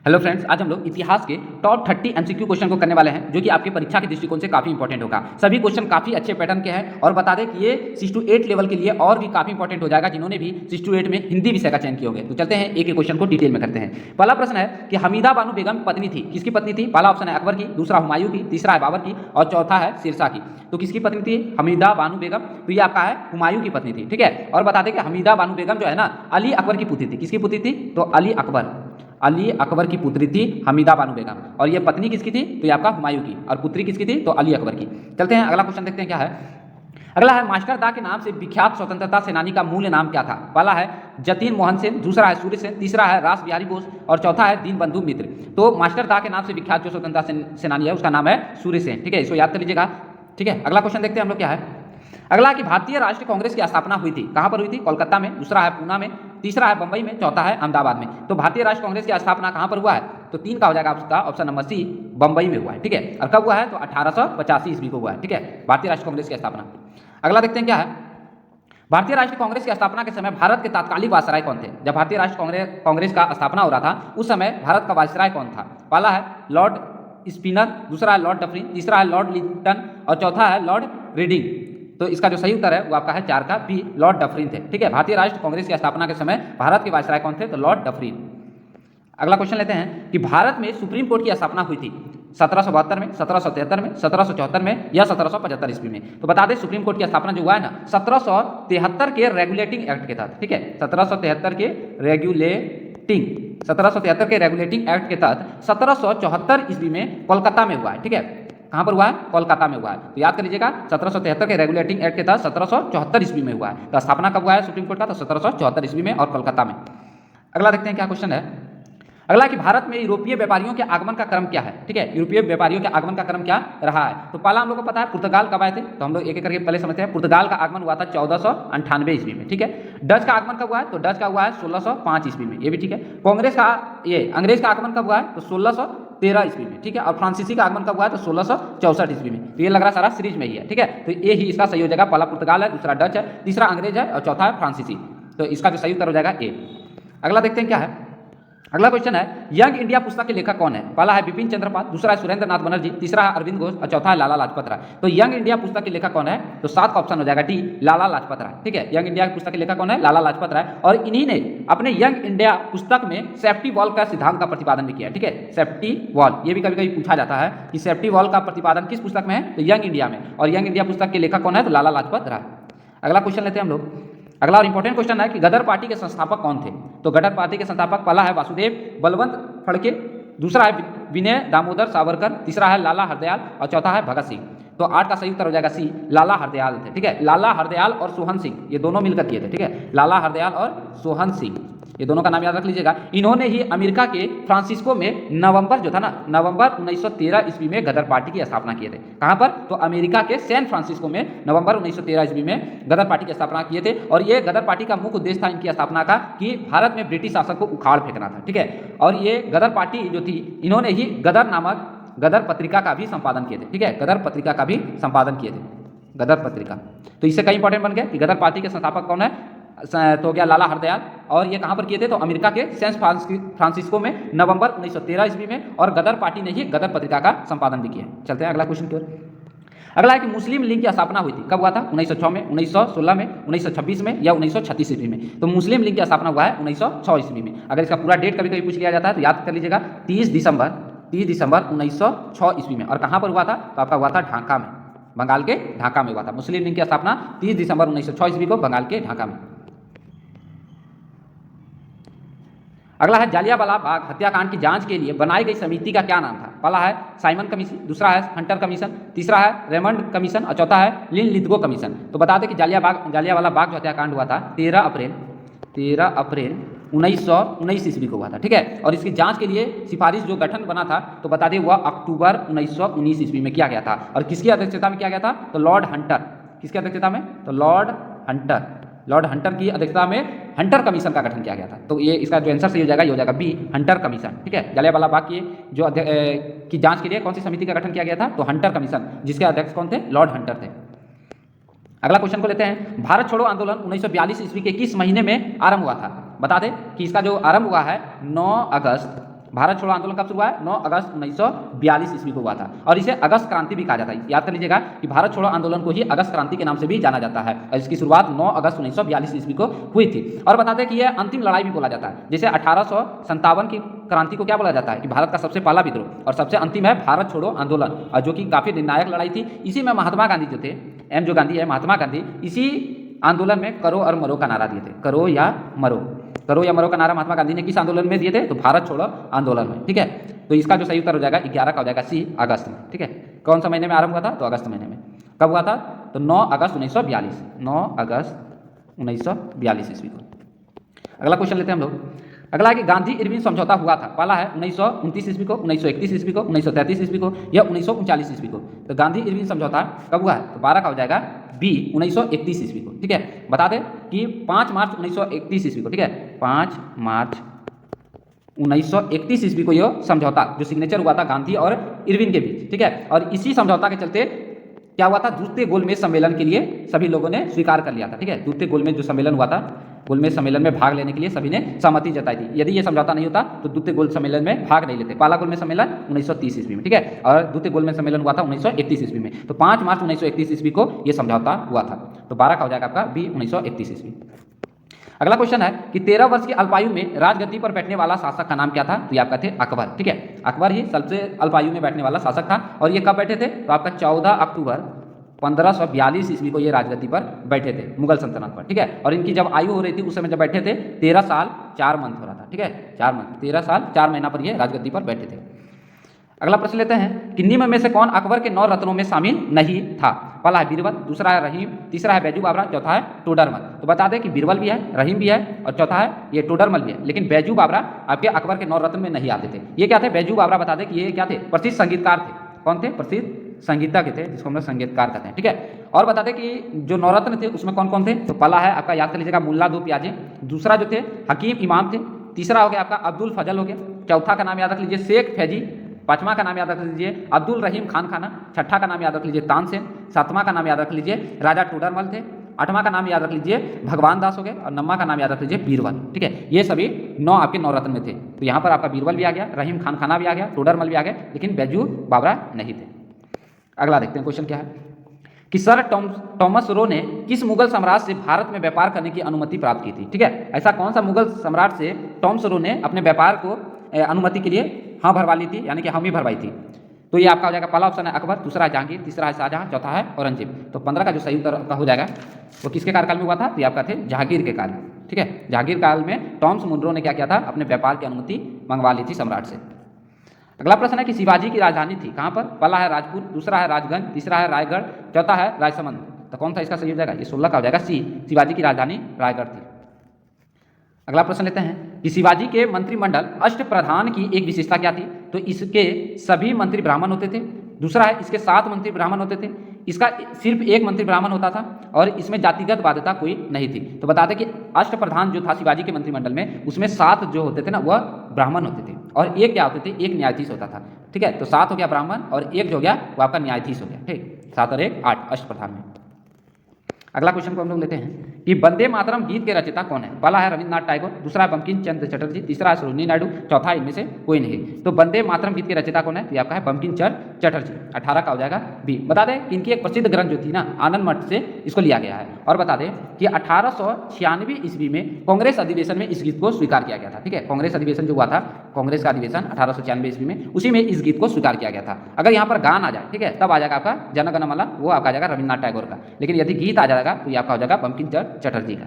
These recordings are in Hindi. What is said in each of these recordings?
हेलो फ्रेंड्स, आज हम लोग इतिहास के टॉप 30 एमसीक्यू क्वेश्चन को करने वाले हैं जो कि आपकी परीक्षा के दृष्टिकोण से काफी इंपॉर्टेंट होगा। सभी क्वेश्चन काफी अच्छे पैटर्न के हैं और बता दें कि ये 6 to 8 लेवल के लिए और भी काफी इंपॉर्टेंट हो जाएगा जिन्होंने भी 6 to 8 में हिंदी विषय का चयन किए होंगे। तो चलते हैं एक एक क्वेश्चन को डिटेल में करते हैं। पहला प्रश्न है कि हमीदा बानो बेगम पत्नी थी, किसकी पत्नी थी? पहला ऑप्शन है अकबर की, दूसरा हुमायूं की, तीसरा है बाबर की और चौथा है शेरशाह की। तो किसकी पत्नी थी? हमीदा बानो बेगम। तो ये आपका है हुमायूं की पत्नी थी, ठीक है। और बता दें कि हमीदा बानो बेगम जो है ना अली अकबर की पुत्री थी। किसकी पुत्री थी? तो अली अकबर की पुत्री थी हमीदा बानो बेगम। और ये पत्नी किसकी थी? तो ये आपका हुमायूं की। और पुत्री किसकी थी? तो अली अकबर की। चलते हैं अगला क्वेश्चन देखते हैं क्या है। अगला है मास्टर दा के नाम से विख्यात स्वतंत्रता सेनानी का मूल नाम क्या था? पहला है जतीन मोहन सेन, दूसरा है सूर्य सेन, तीसरा है रास बिहारी बोस और चौथा है दीनबंधु मित्र। तो मास्टर दा के नाम से विख्यात जो स्वतंत्रता सेनानी है उसका नाम है सूर्य सेन, ठीक है। इसको याद कर लीजिएगा, ठीक है। अगला क्वेश्चन देखते हैं हम लोग क्या है। अगला कि भारतीय राष्ट्रीय कांग्रेस की स्थापना हुई थी, कहां पर हुई थी? कोलकाता में, दूसरा है पूना में, तीसरा है बंबई में, चौथा है अहमदाबाद में। तो भारतीय राष्ट्रीय कांग्रेस की स्थापना कहां पर हुआ है? तो 3 का हो जाएगा आपका ऑप्शन नंबर सी, बंबई में हुआ है, ठीक है। और कब हुआ है? तो 1885 ईस्वी को हुआ है, ठीक है, भारतीय राष्ट्रीय कांग्रेस की स्थापना। अगला देखते हैं क्या है। भारतीय राष्ट्रीय कांग्रेस की स्थापना के समय भारत के तात्कालिक वायसराय कौन थे? जब भारतीय राष्ट्रीय कांग्रेस का स्थापना हो रहा था उस समय भारत का वायसराय कौन था? पहला है लॉर्ड स्पिनर, दूसरा है लॉर्ड डफरिन, तीसरा है लॉर्ड लिंटन और चौथा है लॉर्ड रीडिंग। तो इसका जो सही उत्तर है वो आपका है 4 का बी, लॉर्ड डफरिन थे, ठीक है। भारतीय राष्ट्रीय कांग्रेस की स्थापना के समय भारत के वायसराय कौन थे? तो लॉर्ड डफरिन। अगला क्वेश्चन लेते हैं कि भारत में सुप्रीम कोर्ट की स्थापना हुई थी 1772 में, 1773 में, 1774 में या 1775 ईस्वी में। तो बता दें सुप्रीम कोर्ट की स्थापना जो हुआ है ना 1773 के रेगुलेटिंग एक्ट के तहत, ठीक है। 1773 के रेगुलेटिंग एक्ट के तहत 1774 ईस्वी में कोलकाता में हुआ है, ठीक है। कहां पर हुआ है? कोलकाता में हुआ है। तो याद कर लीजिएगा 1773 के रेगुलेटिंग एक्ट के तहत 1774 ईस्वी में हुआ है। तो स्थापना कब हुआ है सुप्रीम कोर्ट का? तो 1774 ईस्वी में और कोलकाता में। अगला देखते हैं क्या क्वेश्चन है। अगला कि भारत में यूरोपीय व्यापारियों के आगमन का क्रम क्या है, ठीक है। यूरोपीय व्यापारियों के आगमन का क्रम क्या रहा है? तो पहला हम लोग को पता है पुर्तगाल कब आए थे, तो हम लोग एक एक करके पहले समझते हैं। पुर्तगाल का आगमन हुआ था 1498 ईस्वी में, ठीक है। डच का आगमन कब हुआ है? तो डच का हुआ है 1605 ईस्वी में, ये भी ठीक है। कांग्रेस का अंग्रेज का आगमन कब हुआ है? तो 1613 ईस्वी में, ठीक है। और फ्रांसीसी का आगमन कब हुआ है? तो 1664 ईस्वी में। तो ये लग रहा सारा सीरीज में ही है, ठीक है। तो ये ही इसका सही हो जाएगा। पहला पुर्तगाल है, दूसरा डच है, तीसरा अंग्रेज है और चौथा है फ्रांसीसी। तो इसका जो सही उत्तर हो जाएगा ए। अगला देखते हैं क्या है। अगला क्वेश्चन है यंग इंडिया पुस्तक के लेखक कौन है? पहला है बिपिन चंद्र पाल, दूसरा है सुरेंद्र नाथ बनर्जी, तीसरा है अरविंद घोष और चौथा है लाला लाजपत राय। तो यंग इंडिया पुस्तक के लेखक कौन है? तो 7 का ऑप्शन हो जाएगा डी, लाला लाजपत राय, ठीक है। यंग इंडिया पुस्तक के लेखक कौन है? लाला लाजपत राय। और इन्हीं ने अपने यंग इंडिया पुस्तक में सेफ्टी वॉल का सिद्धांत का प्रतिपादन भी किया, ठीक है। सेफ्टी वॉल, ये भी कभी कभी पूछा जाता है कि सेफ्टी वॉल का प्रतिपादन किस पुस्तक में है? तो यंग इंडिया में। और यंग इंडिया पुस्तक के लेखक कौन है? तो लाला लाजपत राय। अगला क्वेश्चन लेते हैं हम लोग। अगला और इंपॉर्टेंट क्वेश्चन है कि गदर पार्टी के संस्थापक कौन थे? तो गदर पार्टी के संस्थापक पहला है वासुदेव बलवंत फड़के, दूसरा है विनय दामोदर सावरकर, तीसरा है लाला हरदयाल और चौथा है भगत सिंह। तो 8 का सही उत्तर हो जाएगा सी, लाला हरदयाल थे, ठीक है। लाला हरदयाल और सोहन सिंह ये दोनों मिलकर किए थे, ठीक है। लाला हरदयाल और सोहन सिंह ये दोनों का नाम याद रख लीजिएगा। इन्होंने ही अमेरिका के फ्रांसिस्को में नवंबर 1913 ईस्वी में गदर पार्टी की स्थापना किए थे। कहां पर? तो अमेरिका के सैन फ्रांसिस्को में नवंबर 1913 ईस्वी में गदर पार्टी की स्थापना किए थे। और ये गदर पार्टी का मुख्य उद्देश्य था इनकी स्थापना का कि भारत में ब्रिटिश शासन को उखाड़ फेंकना था, ठीक है। और ये गदर पार्टी जो थी इन्होंने ही गदर नामक गदर पत्रिका का भी संपादन किए थे, ठीक है। गदर पत्रिका का भी संपादन किए थे, गदर पत्रिका। तो इससे कई इंपॉर्टेंट बन गया कि गदर पार्टी के संस्थापक कौन है? तो गया लाला हरदयाल। और ये कहां पर किए थे? तो अमेरिका के सैन फ्रांसिस्को में नवंबर 1913 ईस्वी में। और गदर पार्टी ने ही गदर पत्रिका का संपादन भी किया। चलते हैं अगला क्वेश्चन की ओर। अगला है कि मुस्लिम लीग की स्थापना हुई थी, कब हुआ था? 1906 में, 1916 में, 1926 में या 1936 ईस्वी में। तो मुस्लिम लीग की स्थापना हुआ है 1906 ईस्वी में। अगर इसका पूरा डेट कभी कभी पूछ लिया जाता है तो याद कर लीजिएगा 30 दिसंबर 1906 ईस्वी में। और कहां पर हुआ था? तो आपका हुआ था ढाका में, बंगाल के ढाका में हुआ था। मुस्लिम लीग की स्थापना 30 दिसंबर 1906 ईस्वी को बंगाल के ढाका में। अगला है जालियांवाला बाग हत्याकांड की जांच के लिए बनाई गई समिति का क्या नाम था? पहला है साइमन कमीशन, दूसरा है हंटर कमीशन, तीसरा है रेमंड कमीशन और चौथा है लिन-लिथगो कमीशन। तो बता दें कि जालियांवाला बाग जो हत्याकांड हुआ था 13 अप्रैल 1919 ईस्वी को हुआ था, ठीक है। और इसकी जांच के लिए सिफारिश जो गठन बना था तो बता दें वह अक्टूबर 1919 ईस्वी में किया गया था। और किसकी अध्यक्षता में किया गया था? तो लॉर्ड हंटर। किसकी अध्यक्षता में? तो लॉर्ड हंटर की अध्यक्षता में हंटर कमीशन का गठन किया गया था। तो ये इसका जो आंसर सही हो जाएगा ये हो जाएगा बी, हंटर कमीशन, ठीक है। जालियांवाला बाग की जो की जांच के लिए कौन सी समिति का गठन किया गया था? तो हंटर कमीशन, जिसके अध्यक्ष कौन थे? लॉर्ड हंटर थे। अगला क्वेश्चन को लेते हैं। भारत छोड़ो आंदोलन 1942 ईस्वी के किस महीने में आरंभ हुआ था? बता दें कि इसका जो आरंभ हुआ है 9 अगस्त भारत छोड़ो आंदोलन कब शुरू हुआ है? 9 अगस्त 1942 ईस्वी को हुआ था और इसे अगस्त क्रांति भी कहा जाता है। याद कर लीजिएगा कि भारत छोड़ो आंदोलन को ही अगस्त क्रांति के नाम से भी जाना जाता है और इसकी शुरुआत 9 अगस्त 1942 ईस्वी को हुई थी। और बता दें कि यह अंतिम लड़ाई भी बोला जाता है। जैसे 1857 की क्रांति को क्या बोला जाता है कि भारत का सबसे पहला विद्रोह, और सबसे अंतिम है भारत छोड़ो आंदोलन, और जो कि काफी निर्णायक लड़ाई थी। इसी में महात्मा गांधी जो थे, जो गांधी है महात्मा गांधी, इसी आंदोलन में करो और मरो का नारा दिए थे। करो या मरो का नारा महात्मा गांधी ने किस आंदोलन में दिए थे? तो भारत छोड़ो आंदोलन में। ठीक है, तो इसका जो सही उत्तर हो जाएगा 11 का हो जाएगा सी, अगस्त में। ठीक है, कौन सा महीने में आरंभ हुआ था? तो अगस्त महीने में। कब हुआ था? तो 9 अगस्त 1942, 9 अगस्त 1942 ईस्वी को। अगला क्वेश्चन लेते हैं हम लोग। अगला है कि गांधी इरविन समझौता हुआ था, पहला है 1929 ईस्वी को, 1931 ईस्वी को, 1933 ईस्वी को या 1939 ईस्वी को। तो गांधी इरविन समझौता कब हुआ है? तो 12 का हो जाएगा बी, 1931 ईस्वी को। ठीक है, बता दें कि 5 मार्च 1931 ईस्वी को, ठीक है, 5 मार्च 1931 ईस्वी को यह समझौता जो सिग्नेचर हुआ था गांधी और इरविन के बीच। ठीक है, और इसी समझौता के चलते क्या हुआ था? द्वितीय गोलमेज सम्मेलन के लिए सभी लोगों ने स्वीकार कर लिया था। ठीक है, द्वितीय गोलमेज जो सम्मेलन हुआ था, गोलमेज सम्मेलन में भाग लेने के लिए सभी ने सहमति जताई थी। यदि ये समझौता नहीं होता तो द्वितीय गोल सम्मेलन में भाग नहीं लेते। पहला गोलमेज सम्मेलन 1930 ईस्वी में, ठीक है, और द्वितीय गोलमेज सम्मेलन हुआ था 1931 ईस्वी में। तो 5 मार्च 1931 ईस्वी को यह समझौता हुआ था। तो 12 का हो जाएगा आपका बी, 1931 ईस्वी। अगला क्वेश्चन है कि 13 वर्ष की अल्पायु में राजगद्दी पर बैठने वाला शासक का नाम क्या था? तो ये आपका थे अकबर। ठीक है, अकबर ही सबसे अल्पायु में बैठने वाला शासक था और ये कब बैठे थे? तो आपका 14 अक्टूबर 1542 ईस्वी को ये राजगद्दी पर बैठे थे मुगल सल्तनत पर। ठीक है, और इनकी जब आयु हो रही थी उस समय जब बैठे थे 13 साल 4 मंथ हो रहा था। ठीक है, 4 मंथ, 13 साल 4 महीना पर ये राजगद्दी पर बैठे थे। अगला प्रश्न लेते हैं कि निम्न में से कौन अकबर के 9 रत्नों में शामिल नहीं था? पहला है बीरबल, दूसरा है रहीम, तीसरा है बैजू बाबरा, चौथा है टोडरमल। तो बता दें कि बीरबल भी है, रहीम भी है और चौथा है ये टोडरमल भी है, लेकिन बैजू बाबरा आपके अकबर के 9 रत्न में नहीं आते थे। ये क्या थे? बैजू बाबरा बता दें कि ये क्या थे? प्रसिद्ध संगीतकार थे। कौन थे? प्रसिद्ध संगीतज्ञ थे, जिसको हम लोग संगीतकार कहते हैं। ठीक है, और बता दें कि जो 9 रत्न थे उसमें कौन कौन थे? तो पहला है आपका, याद कर लीजिएगा, मुल्ला दो प्याजे, दूसरा जो थे हकीम इमाम थे, तीसरा हो गया आपका अब्दुल फजल हो गया, चौथा का नाम याद रख लीजिए शेख फैजी, पांचवा का नाम याद रख लीजिए अब्दुल रहीम खान खाना, छठा का नाम याद रख लीजिए तानसेन, सातवां का नाम याद रख लीजिए राजा टोडरमल थे, आठवां का नाम याद रख लीजिए भगवान दास हो गए और नौवां का नाम याद रख लीजिए बीरबल। ठीक है, ये सभी 9 आपके 9 रत्न में थे। तो यहाँ पर आपका बीरबल भी आ गया, रहीम खान खाना भी आ गया, टोडरमल भी आ गया, लेकिन बैजू बाबरा नहीं थे। अगला देखते हैं क्वेश्चन क्या है कि सर टॉमस रो ने किस मुगल सम्राट से भारत में व्यापार करने की अनुमति प्राप्त की थी? ठीक है, ऐसा कौन सा मुगल सम्राट से टॉमस रो ने अपने व्यापार को अनुमति के लिए हाँ भरवा ली थी, यानी कि हामी भरवाई थी? तो ये आपका हो जाएगा, पहला ऑप्शन है अकबर, दूसरा है जहांगीर, तीसरा है शाहजहां, चौथा है औरंगजेब। तो 15 का जो सही उत्तर का हो जाएगा वो किसके कार्यकाल में हुआ था? तो ये आपका थे जहांगीर के काल में। ठीक है, जहांगीर काल में टॉमस मुनरो ने क्या किया था? अपने व्यापार की अनुमति मंगवा ली थी सम्राट से। अगला प्रश्न है कि शिवाजी की राजधानी थी कहाँ पर? पहला है राजपुर, दूसरा है राजगंज, तीसरा है रायगढ़, चौथा है रायसमंद। तो कौन सा इसका सही हो जाएगा? ये 16 का हो जाएगा सी, शिवाजी की राजधानी रायगढ़ थी। अगला प्रश्न लेते हैं कि शिवाजी के मंत्रिमंडल अष्टप्रधान की एक विशेषता क्या थी? तो इसके सभी मंत्री ब्राह्मण होते थे, दूसरा है इसके 7 मंत्री ब्राह्मण होते थे, इसका सिर्फ 1 मंत्री ब्राह्मण होता था और इसमें जातिगत बाध्यता कोई नहीं थी। तो बता दें कि अष्टप्रधान जो था शिवाजी के मंत्रिमंडल में, उसमें 7 जो होते थे ना वह ब्राह्मण होते थे और एक क्या होते थे? एक न्यायाधीश होता था। ठीक है, तो 7 हो गया ब्राह्मण और एक जो हो गया वो आपका न्यायाधीश हो गया। ठीक, 7 और 1 8 अष्टप्रधान में। अगला क्वेश्चन को हम लोग लेते हैं कि वंदे मातरम गीत के रचयिता कौन है? पहला है रविन्द्रनाथ टैगोर, दूसरा है बंकिम चंद्र चटर्जी, तीसरा है सरोजिनी नायडू, चौथा इनमें से कोई नहीं। तो वंदे मातरम गीत के रचयिता कौन है? तो आपका है बंकिम चंद्र चटर्जी। 18 का हो जाएगा बी। बता दें कि इनकी एक प्रसिद्ध ग्रंथ जो थी ना आनंद मठ से इसको लिया गया है। और बता दें कि 1896 ईस्वी में कांग्रेस अधिवेशन में इस गीत को स्वीकार किया गया था। ठीक है, कांग्रेस अधिवेशन जो हुआ था, कांग्रेस का अधिवेशन 1896 ईस्वी में, उसी में इस गीत को स्वीकार किया गया था। अगर यहाँ पर गान आ जाए, ठीक है, तब आ जाएगा आपका जन गण मन, वो आपका आ जाएगा रविन्द्रनाथ टैगोर का, लेकिन यदि गीत आ जाएगा तो ये आपका हो जाएगा बंकिम चंद्र चटर्जी का।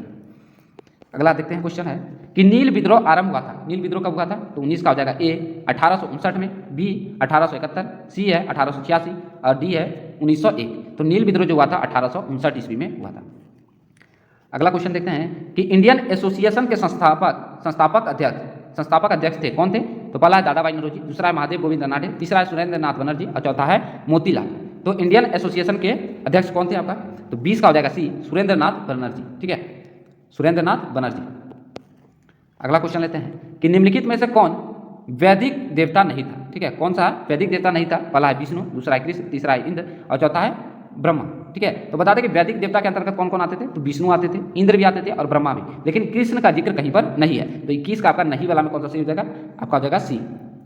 अगला देखते हैं क्वेश्चन है कि नील विद्रोह आरंभ हुआ था। नील विद्रोह कब हुआ था? तो 19 का हो जाएगा ए 1859 में, बी 1871, सी है 1886 और डी है 1901। तो नील विद्रोह जो हुआ था 1859 ईस्वी में हुआ था। अगला क्वेश्चन देखते हैं कि इंडियन एसोसिएशन के संस्थापक अध्यक्ष थे कौन थे? तो पहला है दादा भाई नौरोजी, दूसरा है महादेव गोविंद रनाडे, तीसरा है सुरेंद्र नाथ बनर्जी और चौथा है मोतीलाल। तो इंडियन एसोसिएशन के अध्यक्ष कौन थे आपका? तो 20 का हो जाएगा सी, सुरेंद्र नाथ बनर्जी। ठीक है, सुरेंद्र नाथ बनर्जी। अगला क्वेश्चन लेते हैं कि निम्नलिखित में से कौन वैदिक देवता नहीं था? ठीक है, कौन सा वैदिक देवता नहीं था? पहला है विष्णु, दूसरा है कृष्ण, तीसरा है इंद्र और चौथा है ब्रह्मा। ठीक है, तो बता दें कि वैदिक देवता के अंतर्गत कौन कौन आते थे? तो विष्णु आते थे, इंद्र भी आते थे और ब्रह्मा भी, लेकिन कृष्ण का जिक्र कहीं पर नहीं है। तो 21 का आपका नहीं वाला में कौन सा सही हो जाएगा? आपका हो जाएगा सी,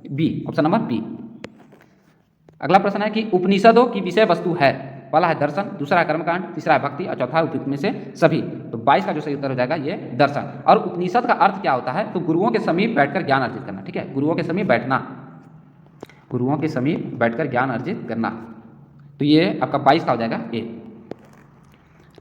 बी, ऑप्शन नंबर बी। अगला प्रश्न है कि उपनिषदों की विषय वस्तु है, पहला है दर्शन, दूसरा है कर्मकांड, तीसरा है भक्ति और चौथा है उपयुक्त में से सभी। तो 22 का जो सही उत्तर हो जाएगा ये दर्शन। और उपनिषद का अर्थ क्या होता है, तो गुरुओं के समीप बैठकर ज्ञान अर्जित करना, ठीक है, गुरुओं के समीप बैठना, गुरुओं के समीप बैठकर ज्ञान अर्जित करना। तो ये आपका 22 का हो जाएगा ए।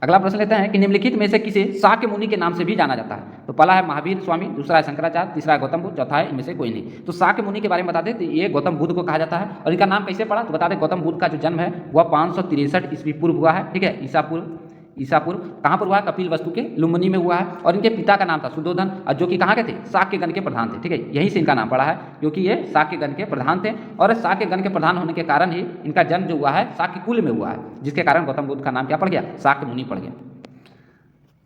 अगला प्रश्न लेते हैं कि निम्नलिखित में से किसे शाक्य मुनि के नाम से भी जाना जाता है। तो पहला है महावीर स्वामी, दूसरा है शंकराचार्य, तीसरा है गौतम बुद्ध, चौथा है इनमें से कोई नहीं। तो शाक्य मुनि के बारे में बता दें तो ये गौतम बुद्ध को कहा जाता है। और इनका नाम कैसे पड़ा, तो बता दें गौतम बुद्ध का जो जन्म है वह 563 ईस्वी पूर्व हुआ है, ठीक है, ईसा पूर्व। कहाँ पर हुआ है, कपिल वस्तु के लुम्बिनी में हुआ है। और इनके पिता का नाम था सुद्धोधन, और जो कि कहाँ के थे, शाक्य गण के प्रधान थे, ठीक है, यहीं से इनका नाम पड़ा है क्योंकि ये शाक्य गण के प्रधान थे। और शाक्य गण के प्रधान होने के कारण ही इनका जन्म जो हुआ है शाक्य कुल में हुआ है, जिसके कारण गौतम बुद्ध का नाम क्या पड़ गया, शाक्य मुनि पड़ गया।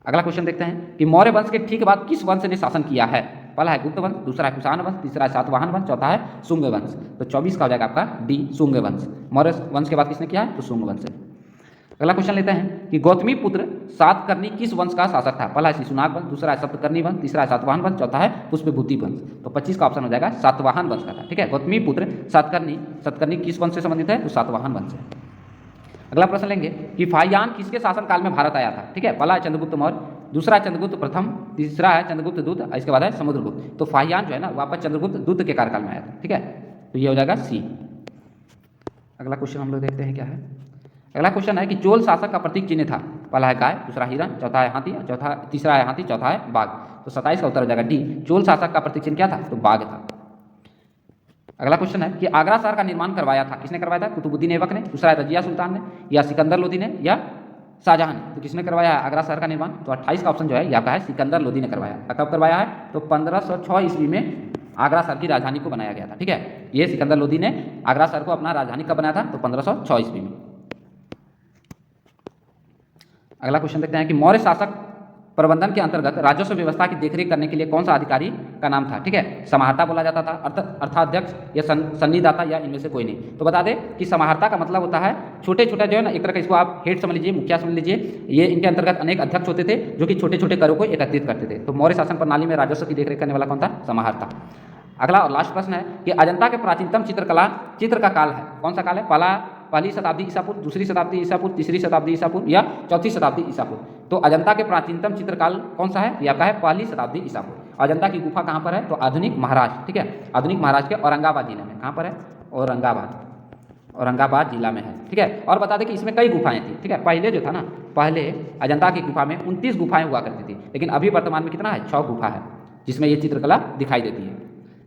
अगला क्वेश्चन देखते हैं कि मौर्य वंश के ठीक बाद किस वंश ने शासन किया है। पहला है गुप्त वंश, दूसरा है कुषाण वंश, तीसरा है सातवाहन वंश, चौथा है शुंग वंश। तो 24 का हो जाएगा आपका डी, शुंग वंश। मौर्य वंश के बाद किसने किया है, तो शुंग वंश है। अगला क्वेश्चन लेते हैं कि गौतमी पुत्र सातकर्णी किस वंश का शासक था। पहला है शिशुनाग वंश, दूसरा है सप्तकर्णी वंश, तीसरा है सातवाहन वंश, चौथा है पुष्पभूति वंश। तो 25 का ऑप्शन हो जाएगा सातवाहन वंश का था, ठीक है। गौतमी पुत्र सातकर्णी किस वंश से संबंधित है, तो सातवाहन वंश है। अगला प्रश्न लेंगे कि फाहियान किसके शासनकाल में भारत आया था, ठीक है। पहला है चंद्रगुप्त मौर्य, दूसरा है चंद्रगुप्त प्रथम, तीसरा है चंद्रगुप्त दूत, इसके बाद है समुद्रगुप्त। तो फाहियान जो है ना वापस चंद्रगुप्त दूत के कार्यकाल में आया था, ठीक है। तो ये हो जाएगा सी। अगला क्वेश्चन हम लोग देखते हैं क्या है। अगला क्वेश्चन है कि चोल शासक का प्रतीक चिन्ह था। पहला है गाय, दूसरा हिरण, चौथा है हाथी, तीसरा है हाथी, चौथा है बाघ। तो 27 का उत्तर हो जाएगा डी, चोल शासक का प्रतीक चिन्ह क्या था, तो बाघ था। अगला क्वेश्चन है कि आगरा शहर का निर्माण करवाया था, किसने करवाया था, कुतुबुद्दीन ऐबक ने, दूसरा है रजिया सुल्तान ने, या सिकंदर लोदी ने, या शाहजहां ने। तो किसने करवाया है आगरा शहर का निर्माण, तो 28 का ऑप्शन जो है ये आपका है सिकंदर लोदी ने करवाया। कब करवाया है, तो 1506 ईस्वी में आगरा शहर की राजधानी को बनाया गया था, ठीक है। ये सिकंदर लोदी ने आगरा शहर को अपना राजधानी कब बनाया था, तो 1506 ईस्वी में। अगला क्वेश्चन देखते हैं कि मौर्य शासक प्रबंधन के अंतर्गत राजस्व व्यवस्था की देखरेख करने के लिए कौन सा अधिकारी का नाम था, ठीक है। समाहर्ता बोला जाता था, अर्थाध्यक्ष या सन्निदाता, या इनमें से कोई नहीं। तो बता दें कि समाहर्ता का मतलब होता है छोटे छोटे जो है ना, एक तरह का इसको आप हेड समझ लीजिए, मुखिया समझ लीजिए। ये इनके अंतर्गत अनेक अध्यक्ष होते थे जो कि छोटे छोटे करों को एकत्रित करते थे। तो मौर्य शासन प्रणाली में राजस्व की देखरेख करने वाला कौन था, समाहर्ता। अगला और लास्ट प्रश्न है कि अजंता के प्राचीनतम चित्र का काल है, कौन सा काल है, पहली शताब्दी ईसा पूर्व, दूसरी शताब्दी ईसा पूर्व, तीसरी शताब्दी ईसा पूर्व, या चौथी शताब्दी ईसा पूर्व। तो अजंता के प्राचीनतम चित्रकाल कौन सा है, ये आपका है पहली शताब्दी ईसा पूर्व। अजंता की गुफा कहाँ पर है, तो आधुनिक महाराष्ट्र, ठीक है, आधुनिक महाराष्ट्र के औरंगाबाद जिले में। कहाँ पर है, औरंगाबाद जिला में है, ठीक है। और बता दें कि इसमें कई गुफाएं थी, ठीक है। पहले जो था ना, पहले अजंता की गुफा में 29 गुफाएं हुआ करती थी, लेकिन अभी वर्तमान में कितना है, 6 गुफा है जिसमें ये चित्रकला दिखाई देती है।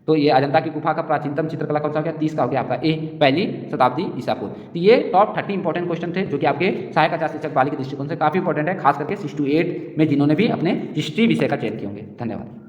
तो ये अजंता की गुफा का प्राचीनतम चित्रकला कौन सा हो गया, 30 का हो गया आपका ए, पहली शताब्दी ईसा पूर्व। तो ये टॉप 30 इंपॉर्टेंट क्वेश्चन थे जो कि आपके सहायक आचार्य शिक्षक पाली के दृष्टिकोण से काफी इंपॉर्टेंट है, खास करके 6 to 8 में जिन्होंने भी अपने हिस्ट्री विषय का चयन किए होंगे। धन्यवाद।